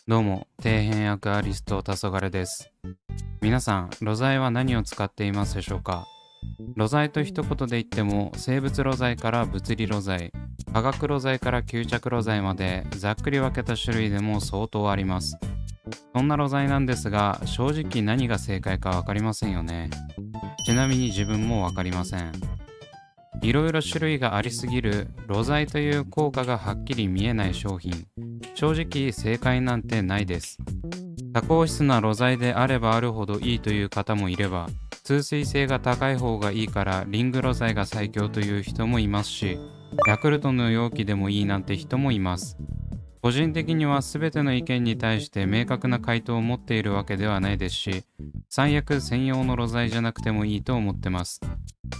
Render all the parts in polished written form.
どうも、底辺アクアリスト黄昏です。皆さん、露材は何を使っていますでしょうか？露材と一言で言っても、生物露材から物理露材、化学露材から吸着露材まで、ざっくり分けた種類でも相当あります。そんな露材なんですが、正直何が正解かわかりませんよね。ちなみに自分もわかりません。いろいろ種類がありすぎる露材という効果がはっきり見えない商品。正直正解なんてないです。多孔質な露材であればあるほどいいという方もいれば、通水性が高い方がいいからリング露材が最強という人もいますし、ヤクルトの容器でもいいなんて人もいます。個人的には全ての意見に対して明確な回答を持っているわけではないですし、最悪専用の露材じゃなくてもいいと思ってます。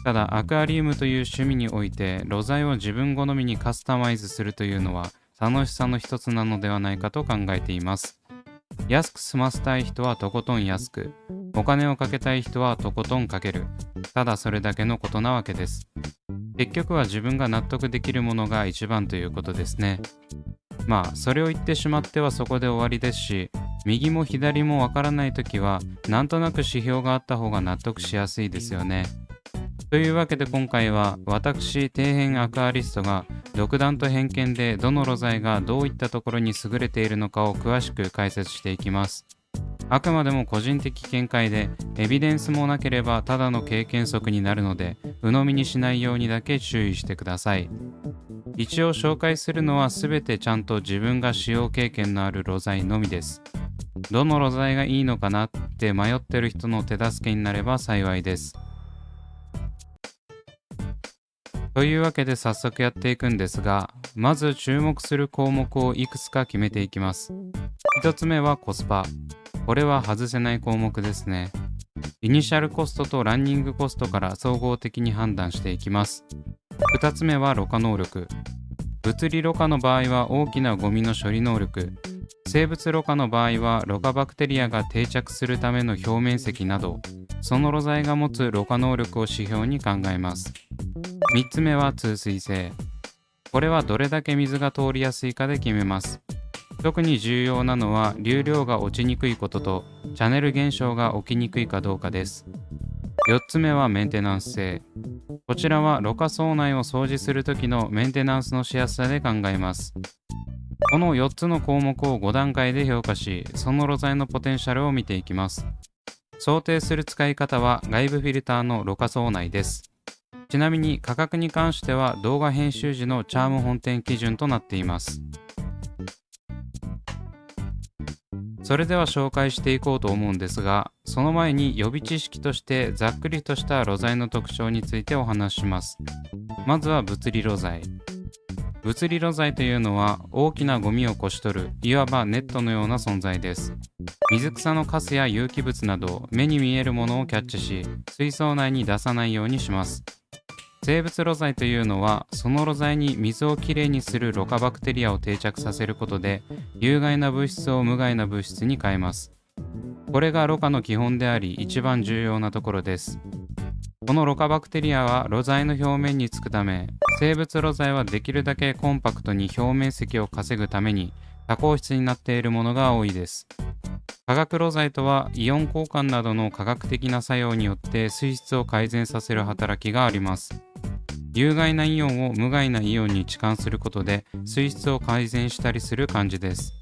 ただアクアリウムという趣味において露材を自分好みにカスタマイズするというのは楽しさの一つなのではないかと考えています。安く済ませたい人はとことん安く、お金をかけたい人はとことんかける。ただそれだけのことなわけです。結局は自分が納得できるものが一番ということですね。まあそれを言ってしまってはそこで終わりですし、右も左もわからないときはなんとなく指標があった方が納得しやすいですよね。というわけで今回は私底辺アクアリストが独断と偏見でどの露材がどういったところに優れているのかを詳しく解説していきます。あくまでも個人的見解でエビデンスもなければただの経験則になるので鵜呑みにしないようにだけ注意してください。一応紹介するのはすべてちゃんと自分が使用経験のある露材のみです。どの露材がいいのかなって迷ってる人の手助けになれば幸いです。というわけで早速やっていくんですが、まず注目する項目をいくつか決めていきます。一つ目はコスパ。これは外せない項目ですね。イニシャルコストとランニングコストから総合的に判断していきます。二つ目はろ過能力。物理ろ過の場合は大きなゴミの処理能力。生物ろ過の場合はろ過バクテリアが定着するための表面積など、その露材が持つろ過能力を指標に考えます。3つ目は通水性。これはどれだけ水が通りやすいかで決めます。特に重要なのは流量が落ちにくいこととチャネル現象が起きにくいかどうかです。4つ目はメンテナンス性。こちらはろ過槽内を掃除するときのメンテナンスのしやすさで考えます。この4つの項目を5段階で評価し、その露材のポテンシャルを見ていきます。想定する使い方は外部フィルターのろ過槽内です。ちなみに価格に関しては動画編集時のチャーム本店基準となっています。それでは紹介していこうと思うんですが、その前に予備知識としてざっくりとした露材の特徴についてお話しします。まずは物理露材。物理露材というのは大きなゴミをこし取る、いわばネットのような存在です。水草のカスや有機物など目に見えるものをキャッチし、水槽内に出さないようにします。生物露材というのはその露材に水をきれいにするろ過バクテリアを定着させることで有害な物質を無害な物質に変えます。これがろ過の基本であり一番重要なところです。このろ過バクテリアは露材の表面につくため、生物露材はできるだけコンパクトに表面積を稼ぐために多孔質になっているものが多いです。化学露材とはイオン交換などの化学的な作用によって水質を改善させる働きがあります。有害なイオンを無害なイオンに置換することで水質を改善したりする感じです。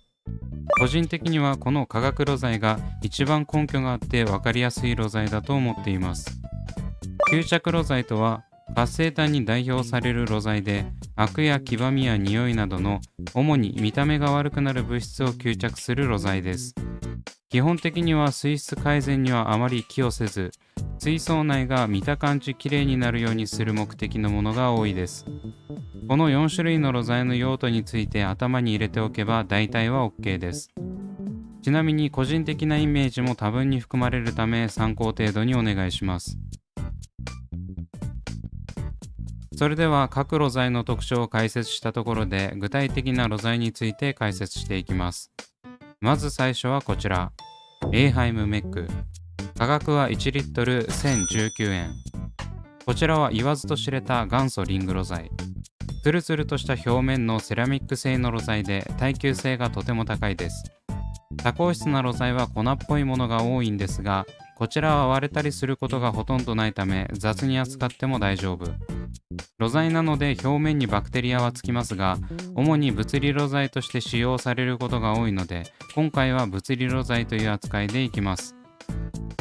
個人的にはこの化学露材が一番根拠があって分かりやすい露材だと思っています。吸着露材とは活性炭に代表される露材で、アクや黄ばみや匂いなどの主に見た目が悪くなる物質を吸着する露材です。基本的には水質改善にはあまり寄与せず、水槽内が見た感じきれいになるようにする目的のものが多いです。この4種類の露材の用途について頭に入れておけば大体は OK です。ちなみに個人的なイメージも多分に含まれるため参考程度にお願いします。それでは各露材の特徴を解説したところで具体的な露材について解説していきます。まず最初はこちら、エーハイムメック。価格は1リットル1019円。こちらは言わずと知れた元祖リングロ材。ツルツルとした表面のセラミック製のロ材で耐久性がとても高いです。多孔質なロ材は粉っぽいものが多いんですが、こちらは割れたりすることがほとんどないため雑に扱っても大丈夫。ロ材なので表面にバクテリアはつきますが、主に物理ロ材として使用されることが多いので、今回は物理ロ材という扱いでいきます。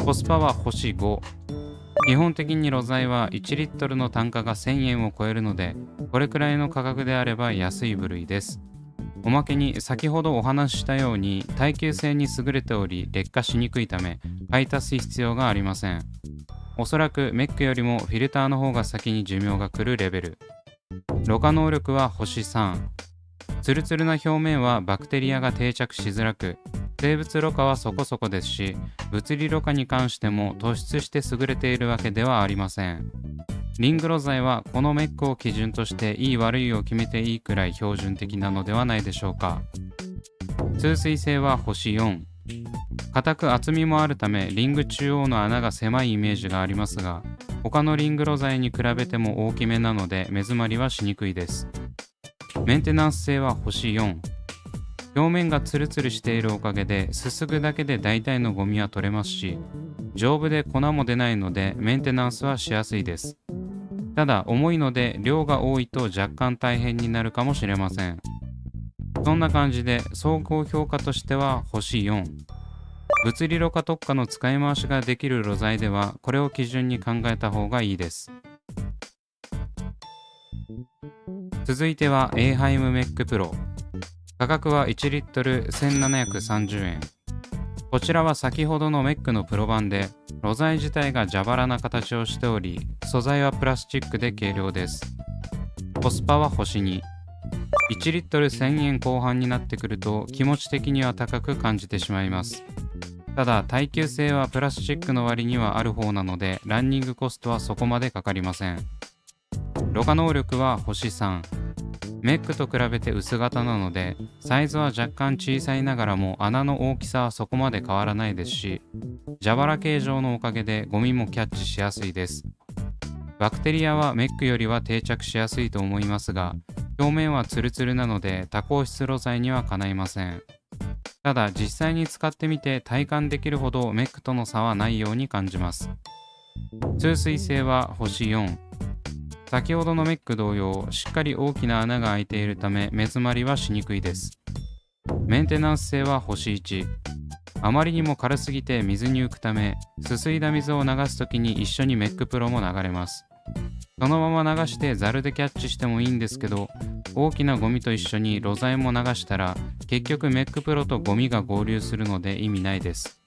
コスパは星5。基本的にロ材は1リットルの単価が1000円を超えるので、これくらいの価格であれば安い部類です。おまけに先ほどお話ししたように耐久性に優れており劣化しにくいため買い足す必要がありません。おそらくメックよりもフィルターの方が先に寿命が来るレベル。ろ過能力は星3。ツルツルな表面はバクテリアが定着しづらく、生物ろ過はそこそこですし、物理ろ過に関しても突出して優れているわけではありません。リングロ材はこのメックを基準としていい悪いを決めていいくらい標準的なのではないでしょうか。通水性は星4。硬く厚みもあるためリング中央の穴が狭いイメージがありますが、他のリングロ材に比べても大きめなので目詰まりはしにくいです。メンテナンス性は星4。表面がツルツルしているおかげですすぐだけで大体のゴミは取れますし、丈夫で粉も出ないのでメンテナンスはしやすいです。ただ重いので量が多いと若干大変になるかもしれません。そんな感じで総合評価としては星4。物理ろ過特化の使い回しができるロ材ではこれを基準に考えた方がいいです。続いてはエーハイムメックプロ。価格は1リットル1730円。こちらは先ほどのメックのプロ版で、ロ材自体が蛇腹な形をしており、素材はプラスチックで軽量です。コスパは星2。1リットル1000円後半になってくると気持ち的には高く感じてしまいます。ただ耐久性はプラスチックの割にはある方なので、ランニングコストはそこまでかかりません。ろ過能力は星3。メックと比べて薄型なので、サイズは若干小さいながらも穴の大きさはそこまで変わらないですし、蛇腹形状のおかげでゴミもキャッチしやすいです。バクテリアはメックよりは定着しやすいと思いますが、表面はツルツルなので多孔質ロ材にはかないません。ただ実際に使ってみて体感できるほどメックとの差はないように感じます。通水性は星4。先ほどのメック同様、しっかり大きな穴が開いているため目詰まりはしにくいです。メンテナンス性は星1。あまりにも軽すぎて水に浮くため、すすいだ水を流すときに一緒にメックプロも流れます。そのまま流してザルでキャッチしてもいいんですけど、大きなゴミと一緒にロ材も流したら結局メックプロとゴミが合流するので意味ないです。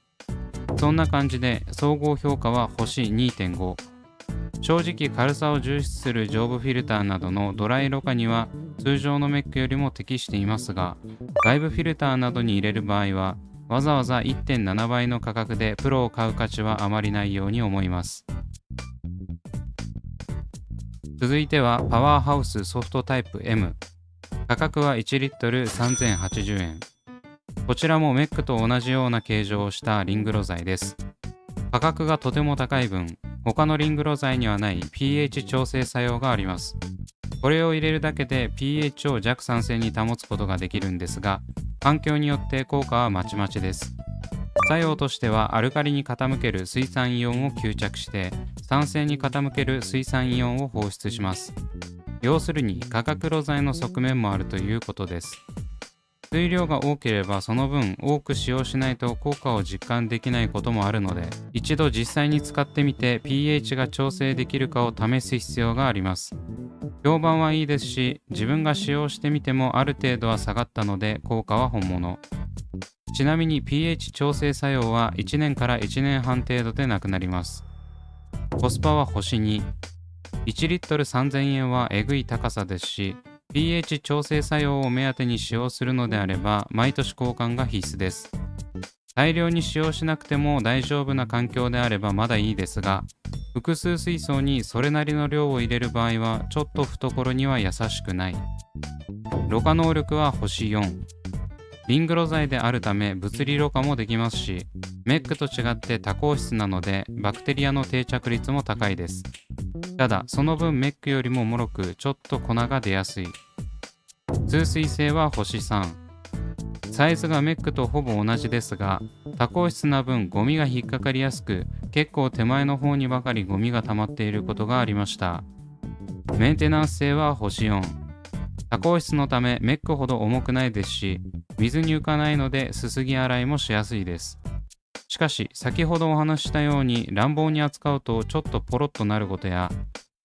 そんな感じで総合評価は星 2.5。正直軽さを重視する上部フィルターなどのドライろ過には通常のメックよりも適していますが、外部フィルターなどに入れる場合はわざわざ 1.7 倍の価格でプロを買う価値はあまりないように思います。続いてはパワーハウスソフトタイプ M。 価格は1リットル3080円。こちらもメックと同じような形状をしたリングロ材です。価格がとても高い分、他のリングロ材にはない pH 調整作用があります。これを入れるだけで pH を弱酸性に保つことができるんですが、環境によって効果はまちまちです。作用としてはアルカリに傾ける水酸イオンを吸着して酸性に傾ける水酸イオンを放出します。要するに化学ロ材の側面もあるということです。水量が多ければその分多く使用しないと効果を実感できないこともあるので、一度実際に使ってみて pH が調整できるかを試す必要があります。評判はいいですし、自分が使用してみてもある程度は下がったので効果は本物。ちなみに pH 調整作用は1年から1年半程度でなくなります。コスパは星2。1リットル3000円はえぐい高さですし、pH 調整作用を目当てに使用するのであれば毎年交換が必須です。大量に使用しなくても大丈夫な環境であればまだいいですが、複数水槽にそれなりの量を入れる場合はちょっと懐には優しくない。ろ過能力は星4。リング露材であるため物理ろ過もできますし、メックと違って多孔質なのでバクテリアの定着率も高いです。ただその分メックよりも脆くちょっと粉が出やすい。通水性は星3。サイズがメックとほぼ同じですが、多孔質な分ゴミが引っかかりやすく、結構手前の方にばかりゴミが溜まっていることがありました。メンテナンス性は星4。多孔質のためメックほど重くないですし、水に浮かないのですすぎ洗いもしやすいです。しかし先ほどお話ししたように乱暴に扱うとちょっとポロッとなることや、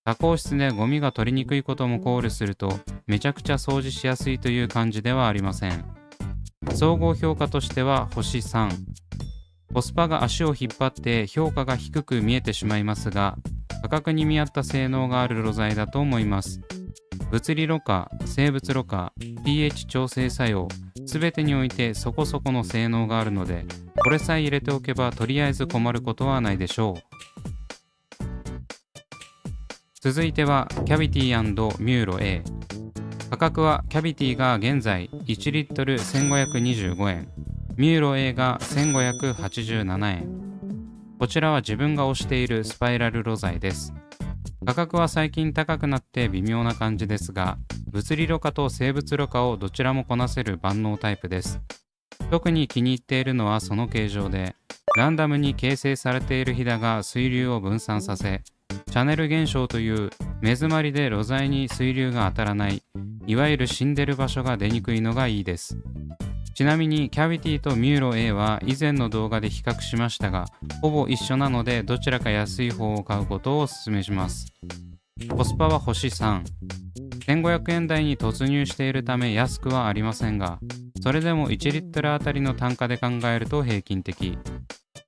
多孔質でゴミが取りにくいことも考慮するとめちゃくちゃ掃除しやすいという感じではありません。総合評価としては星3。コスパが足を引っ張って評価が低く見えてしまいますが、価格に見合った性能がある露材だと思います。物理ろ過、生物ろ過、pH 調整作用、すべてにおいてそこそこの性能があるので、これさえ入れておけばとりあえず困ることはないでしょう。続いてはキャビティ&ミューロ A。価格はキャビティが現在1リットル1525円、ミューロ A が1587円。こちらは自分が推しているスパイラル露材です。価格は最近高くなって微妙な感じですが、物理ろ過と生物ろ過をどちらもこなせる万能タイプです。特に気に入っているのはその形状で、ランダムに形成されているひだが水流を分散させ、チャネル現象という目詰まりで露材に水流が当たらない、いわゆる死んでる場所が出にくいのがいいです。ちなみにキャビティとミューロ A は以前の動画で比較しましたが、ほぼ一緒なのでどちらか安い方を買うことをお勧めします。コスパは星3。1500円台に突入しているため安くはありませんが、それでも1リットルあたりの単価で考えると平均的。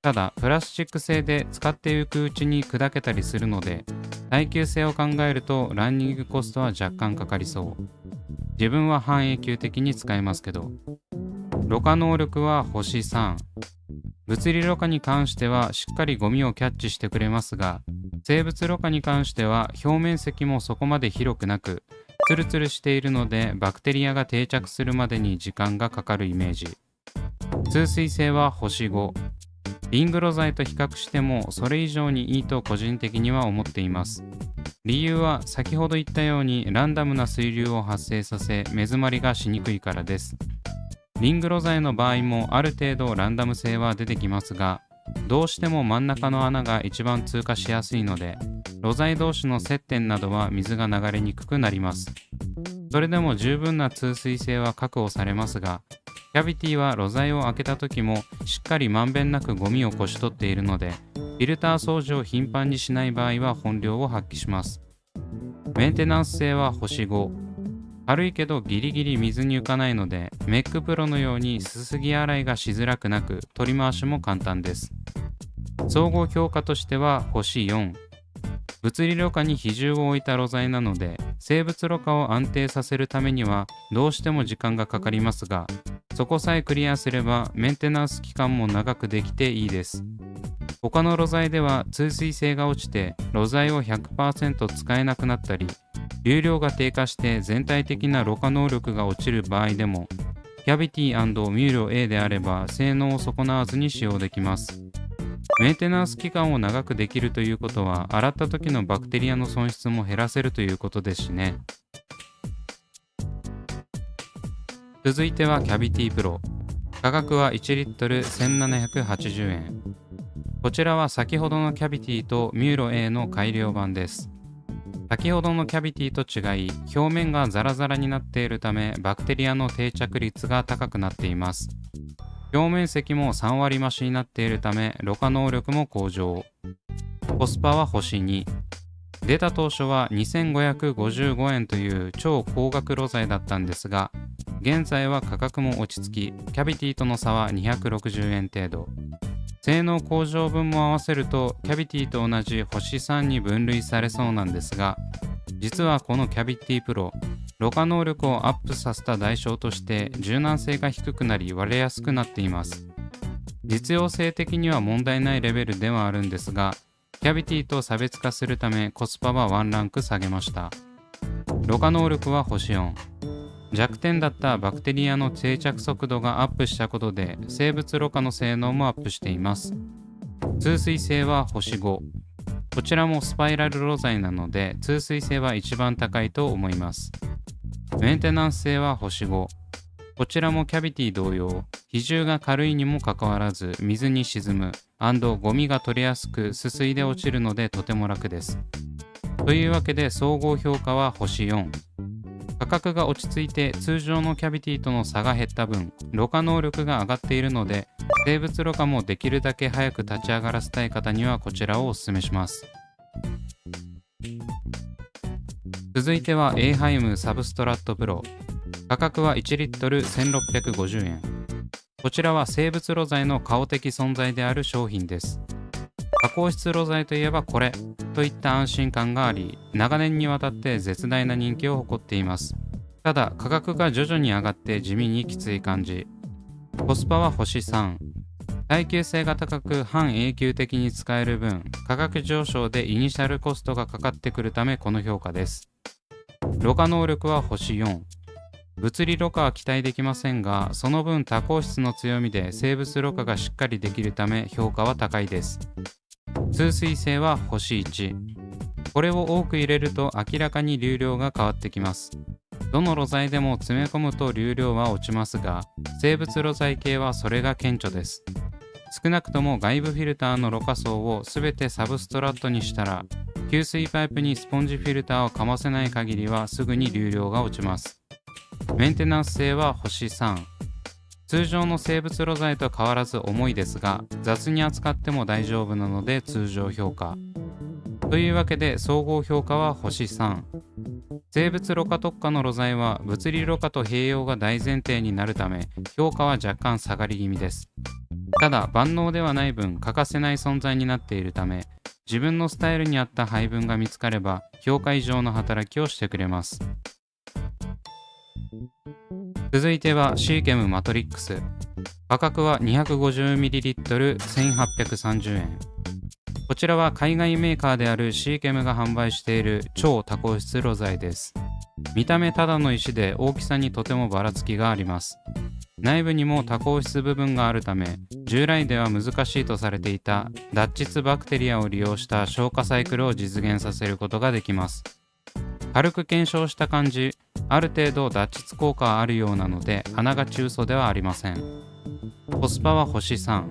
ただプラスチック製で使っていくうちに砕けたりするので、耐久性を考えるとランニングコストは若干かかりそう。自分は半永久的に使えますけど。ろ過能力は星3。物理ろ過に関してはしっかりゴミをキャッチしてくれますが、生物ろ過に関しては表面積もそこまで広くなく、ツルツルしているのでバクテリアが定着するまでに時間がかかるイメージ。通水性は星5。リング露材と比較してもそれ以上にいいと個人的には思っています。理由は先ほど言ったようにランダムな水流を発生させ目詰まりがしにくいからです。リング露材の場合もある程度ランダム性は出てきますが、どうしても真ん中の穴が一番通過しやすいので、露材同士の接点などは水が流れにくくなります。それでも十分な通水性は確保されますが、キャビティは露材を開けた時もしっかりまんべんなくゴミをこし取っているので、フィルター掃除を頻繁にしない場合は本領を発揮します。メンテナンス性は星5。軽いけどギリギリ水に浮かないので、メックプロのようにすすぎ洗いがしづらくなく、取り回しも簡単です。総合評価としては星4。物理ろ過に比重を置いた露材なので、生物ろ過を安定させるためにはどうしても時間がかかりますが、そこさえクリアすればメンテナンス期間も長くできていいです。他の露材では通水性が落ちて露材を 100% 使えなくなったり、流量が低下して全体的なろ過能力が落ちる場合でも、キャビティ&ミューロ A であれば性能を損なわずに使用できます。メンテナンス期間を長くできるということは、洗った時のバクテリアの損失も減らせるということですしね。続いてはキャビティプロ。価格は1リットル1780円。こちらは先ほどのキャビティとミューロ A の改良版です。先ほどのキャビティと違い、表面がザラザラになっているためバクテリアの定着率が高くなっています。表面積も3割増しになっているためろ過能力も向上。コスパは星2。出た当初は2555円という超高額露材だったんですが、現在は価格も落ち着き、キャビティとの差は260円程度。性能向上分も合わせるとキャビティと同じ星3に分類されそうなんですが、実はこのキャビティプロ、ろ過能力をアップさせた代償として柔軟性が低くなり割れやすくなっています。実用性的には問題ないレベルではあるんですが、キャビティと差別化するためコスパはワンランク下げました。ろ過能力は星4。弱点だったバクテリアの定着速度がアップしたことで生物ろ過の性能もアップしています。通水性は星5。こちらもスパイラル露材なので通水性は一番高いと思います。メンテナンス性は星5。こちらもキャビティ同様、比重が軽いにもかかわらず水に沈む&ゴミが取れやすくすすいで落ちるのでとても楽です。というわけで総合評価は星4。価格が落ち着いて通常のキャビティとの差が減った分、ろ過能力が上がっているので、生物ろ過もできるだけ早く立ち上がらせたい方にはこちらをお勧めします。続いてはエイハイムサブストラットプロ。価格は1リットル1650円。こちらは生物露材の顔的存在である商品です。加工質露材といえばこれといった安心感があり、長年にわたって絶大な人気を誇っています。ただ価格が徐々に上がって地味にきつい感じ。コスパは星3。耐久性が高く半永久的に使える分、価格上昇でイニシャルコストがかかってくるためこの評価です。ろ過能力は星4。物理ろ過は期待できませんが、その分多孔質の強みで生物ろ過がしっかりできるため評価は高いです。通水性は星1。これを多く入れると明らかに流量が変わってきます。どの露材でも詰め込むと流量は落ちますが、生物露材系はそれが顕著です。少なくとも外部フィルターのろ過層をすべてサブストラットにしたら、給水パイプにスポンジフィルターをかませない限りはすぐに流量が落ちます。メンテナンス性は星3。通常の生物露材と変わらず重いですが、雑に扱っても大丈夫なので通常評価。というわけで総合評価は星3。生物ろ過特化の露材は物理ろ過と併用が大前提になるため、評価は若干下がり気味です。ただ万能ではない分欠かせない存在になっているため、自分のスタイルに合った配分が見つかれば評価以上の働きをしてくれます。続いてはシーケムマトリックス。価格は 250ml1830 円。こちらは海外メーカーであるシーケムが販売している超多孔質露材です。見た目ただの石で大きさにとてもばらつきがあります。内部にも多孔質部分があるため、従来では難しいとされていた脱窒バクテリアを利用した消化サイクルを実現させることができます。軽く検証した感じ、ある程度脱窒効果はあるようなので穴が中粗ではありません。コスパは星3。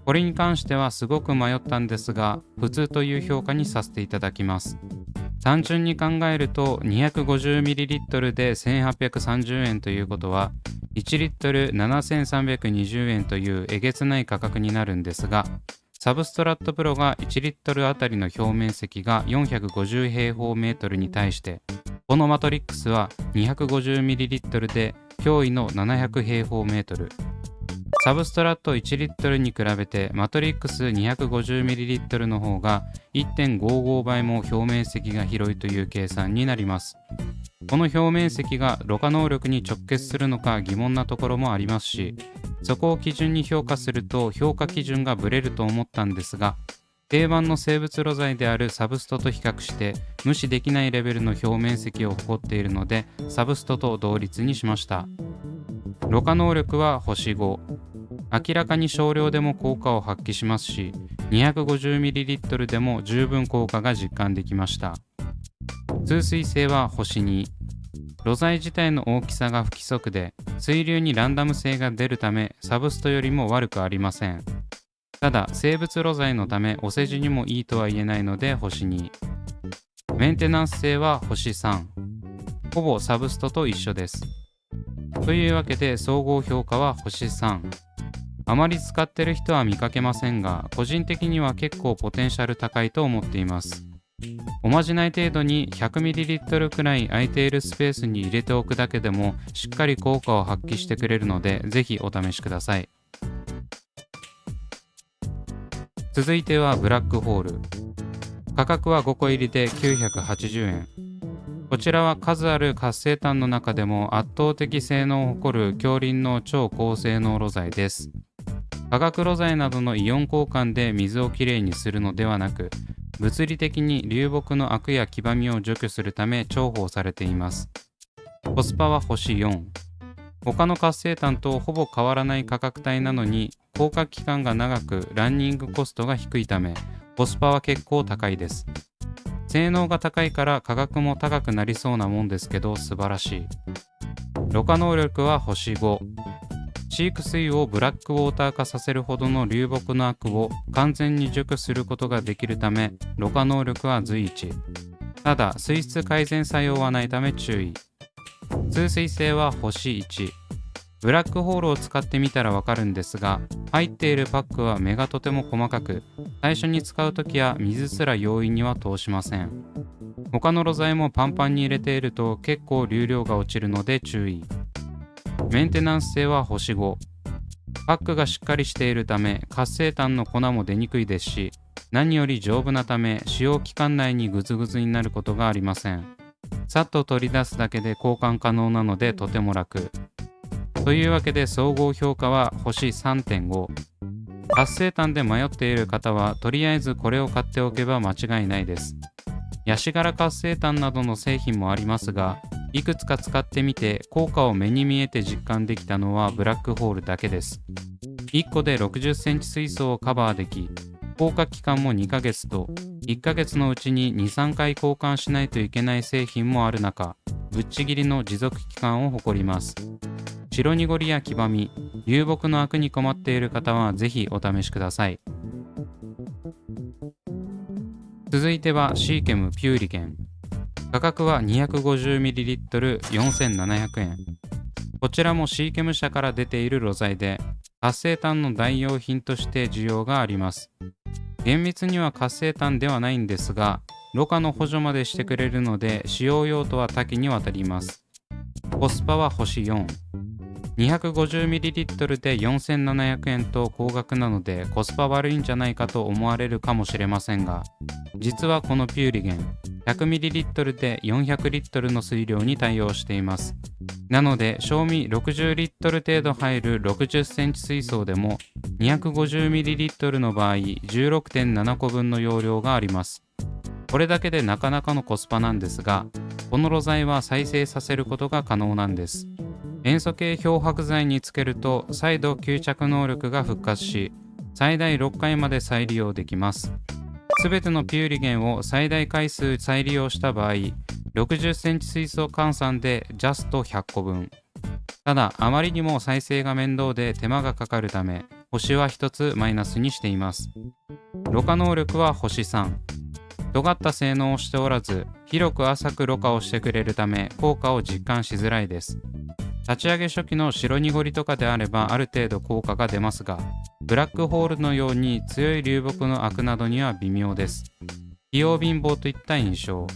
これに関してはすごく迷ったんですが、普通という評価にさせていただきます。単純に考えると 250ml で1830円ということは1リットル7320円というえげつない価格になるんですが、サブストラットプロが1リットルあたりの表面積が450平方メートルに対して、このマトリックスは 250ml で驚異の700平方メートル。サブストラット1リットルに比べてマトリックス 250ml の方が 1.55 倍も表面積が広いという計算になります。この表面積がろ過能力に直結するのか疑問なところもありますし、そこを基準に評価すると評価基準がブレると思ったんですが、定番の生物露材であるサブストと比較して無視できないレベルの表面積を誇っているので、サブストと同率にしました。ろ過能力は星5。明らかに少量でも効果を発揮しますし、250ml でも十分効果が実感できました。通水性は星2。露材自体の大きさが不規則で、水流にランダム性が出るため、サブストよりも悪くありません。ただ、生物露材のためお世辞にもいいとは言えないので星2。メンテナンス性は星3。ほぼサブストと一緒です。というわけで総合評価は星3。あまり使ってる人は見かけませんが、個人的には結構ポテンシャル高いと思っています。おまじない程度に 100ml くらい空いているスペースに入れておくだけでもしっかり効果を発揮してくれるので、ぜひお試しください。続いてはブラックホール。価格は5個入りで980円。こちらは数ある活性炭の中でも圧倒的性能を誇る強リンの超高性能露材です。化学露材などのイオン交換で水をきれいにするのではなく、物理的に流木のアクや黄ばみを除去するため重宝されています。コスパは星4。他の活性炭とほぼ変わらない価格帯なのに効果期間が長くランニングコストが低いためコスパは結構高いです。性能が高いから価格も高くなりそうなもんですけど素晴らしい。ろ過能力は星5。飼育水をブラックウォーター化させるほどの流木のアクを完全に除去することができるためろ過能力は随一。ただ水質改善作用はないため注意。通水性は星1。ブラックホールを使ってみたらわかるんですが、入っているパックは目がとても細かく、最初に使うときは水すら容易には通しません。他の露材もパンパンに入れていると結構流量が落ちるので注意。メンテナンス性は星5。パックがしっかりしているため活性炭の粉も出にくいですし、何より丈夫なため使用期間内にグズグズになることがありません。さっと取り出すだけで交換可能なのでとても楽。というわけで総合評価は星 3.5。 活性炭で迷っている方はとりあえずこれを買っておけば間違いないです。ヤシ殻活性炭などの製品もありますが、いくつか使ってみて効果を目に見えて実感できたのはブラックホールだけです。1個で60センチ水槽をカバーでき、効果期間も2ヶ月と1ヶ月のうちに 2,3 回交換しないといけない製品もある中、ぶっちぎりの持続期間を誇ります。白濁りや黄ばみ、流木のアクに困っている方はぜひお試しください。続いてはシーケムピューリケン。価格は 250ml4700 円。こちらもシーケム社から出ている露材で、活性炭の代用品として需要があります。厳密には活性炭ではないんですが、ろ過の補助までしてくれるので使用用途は多岐にわたります。コスパは星4。250ml で4700円と高額なのでコスパ悪いんじゃないかと思われるかもしれませんが、実はこのピューリゲン 100ml で400リットルの水量に対応しています。なので賞味60リットル程度入る60センチ水槽でも 250ml の場合 16.7 個分の容量があります。これだけでなかなかのコスパなんですが、この露材は再生させることが可能なんです。塩素系漂白剤につけると再度吸着能力が復活し、最大6回まで再利用できます。すべてのピューリゲンを最大回数再利用した場合、60センチ水槽換算でジャスト100個分。ただ、あまりにも再生が面倒で手間がかかるため、星は1つマイナスにしています。ろ過能力は星3。尖った性能をしておらず、広く浅くろ過をしてくれるため、効果を実感しづらいです。立ち上げ初期の白濁りとかであればある程度効果が出ますが、ブラックホールのように強い流木のアクなどには微妙です。費用貧乏といった印象。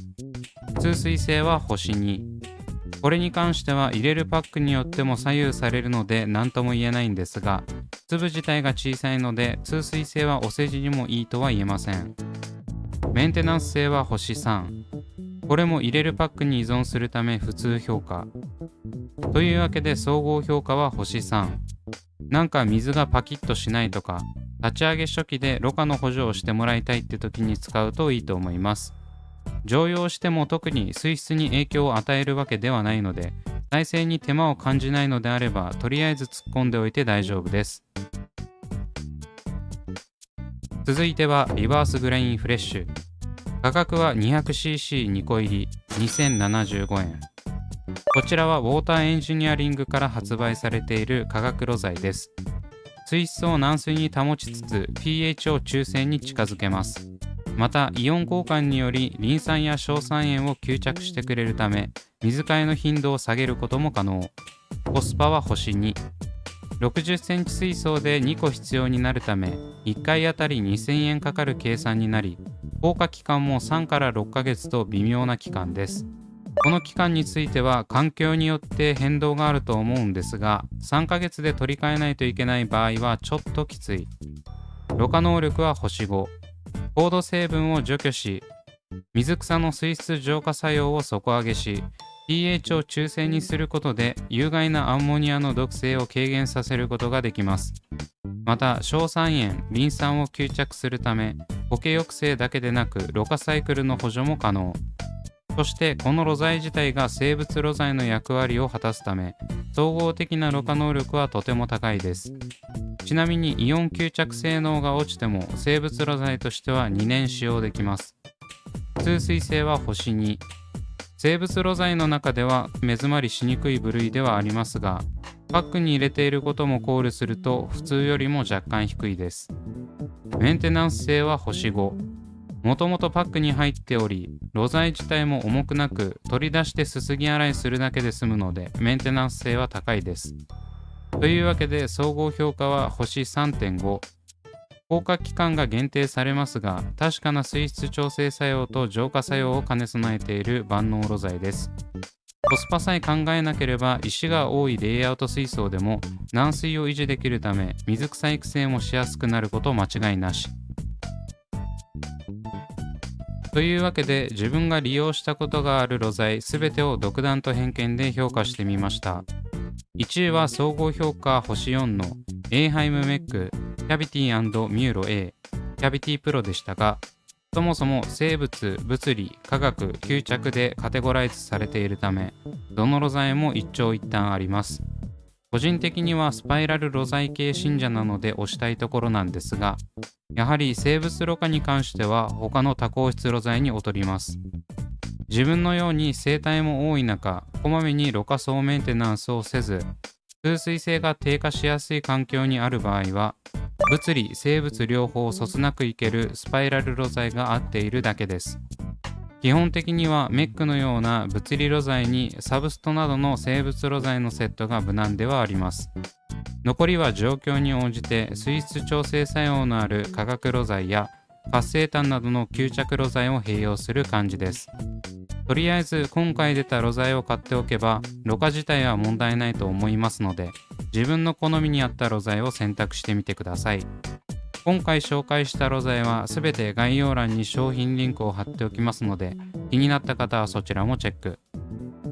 通水性は星2。これに関しては入れるパックによっても左右されるので何とも言えないんですが、粒自体が小さいので通水性はお世辞にもいいとは言えません。メンテナンス性は星3。これも入れるパックに依存するため普通評価。というわけで総合評価は星3。なんか水がパキッとしないとか、立ち上げ初期でろ過の補助をしてもらいたいって時に使うといいと思います。常用しても特に水質に影響を与えるわけではないので、再生に手間を感じないのであればとりあえず突っ込んでおいて大丈夫です。続いてはリバースグレインフレッシュ。価格は 200cc2 個入り2075円。こちらはウォーターエンジニアリングから発売されている化学露材です。水質を軟水に保ちつつ pH を中性に近づけます。またイオン交換によりリン酸や硝酸塩を吸着してくれるため、水替えの頻度を下げることも可能。コスパは星2。60センチ水槽で2個必要になるため1回あたり2000円かかる計算になり、効果期間も3から6ヶ月と微妙な期間です。この期間については環境によって変動があると思うんですが、3ヶ月で取り替えないといけない場合はちょっときつい。ろ過能力は星5。高度成分を除去し、水草の水質浄化作用を底上げし、pH を中性にすることで有害なアンモニアの毒性を軽減させることができます。また硝酸塩、リン酸を吸着するため、苔抑制だけでなくろ過サイクルの補助も可能。そしてこの露材自体が生物露材の役割を果たすため、総合的なろ過能力はとても高いです。ちなみにイオン吸着性能が落ちても生物露材としては2年使用できます。通水性は星2。生物露材の中では目詰まりしにくい部類ではありますが、パックに入れていることも考慮すると普通よりも若干低いです。メンテナンス性は星5。もともとパックに入っており、露材自体も重くなく、取り出してすすぎ洗いするだけで済むので、メンテナンス性は高いです。というわけで、総合評価は星 3.5。効果期間が限定されますが、確かな水質調整作用と浄化作用を兼ね備えている万能露材です。コスパさえ考えなければ、石が多いレイアウト水槽でも軟水を維持できるため、水草育成もしやすくなること間違いなし。というわけで、自分が利用したことがある露材すべてを独断と偏見で評価してみました。1位は総合評価星4のエイハイムメックキャビティ&ミューロ A キャビティプロでしたが、そもそも生物、物理、化学、吸着でカテゴライズされているため、どの露材も一長一短あります。個人的にはスパイラル露材系信者なので推したいところなんですが、やはり生物ろ過に関しては他の多孔質露材に劣ります。自分のように生態も多い中、こまめにろ過総メンテナンスをせず、通水性が低下しやすい環境にある場合は、物理・生物両方そつなくいけるスパイラル露材が合っているだけです。基本的にはメックのような物理露材にサブストなどの生物露材のセットが無難ではあります。残りは状況に応じて水質調整作用のある化学露材や活性炭などの吸着露材を併用する感じです。とりあえず今回出た露材を買っておけば、ろ過自体は問題ないと思いますので、自分の好みに合った露材を選択してみてください。今回紹介した露材はすべて概要欄に商品リンクを貼っておきますので、気になった方はそちらもチェック。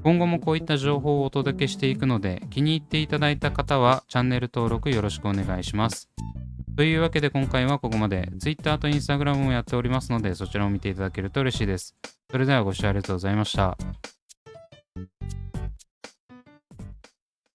今後もこういった情報をお届けしていくので、気に入っていただいた方はチャンネル登録よろしくお願いします。というわけで今回はここまで。Twitter と Instagram もやっておりますので、そちらを見ていただけると嬉しいです。それではご視聴ありがとうございました。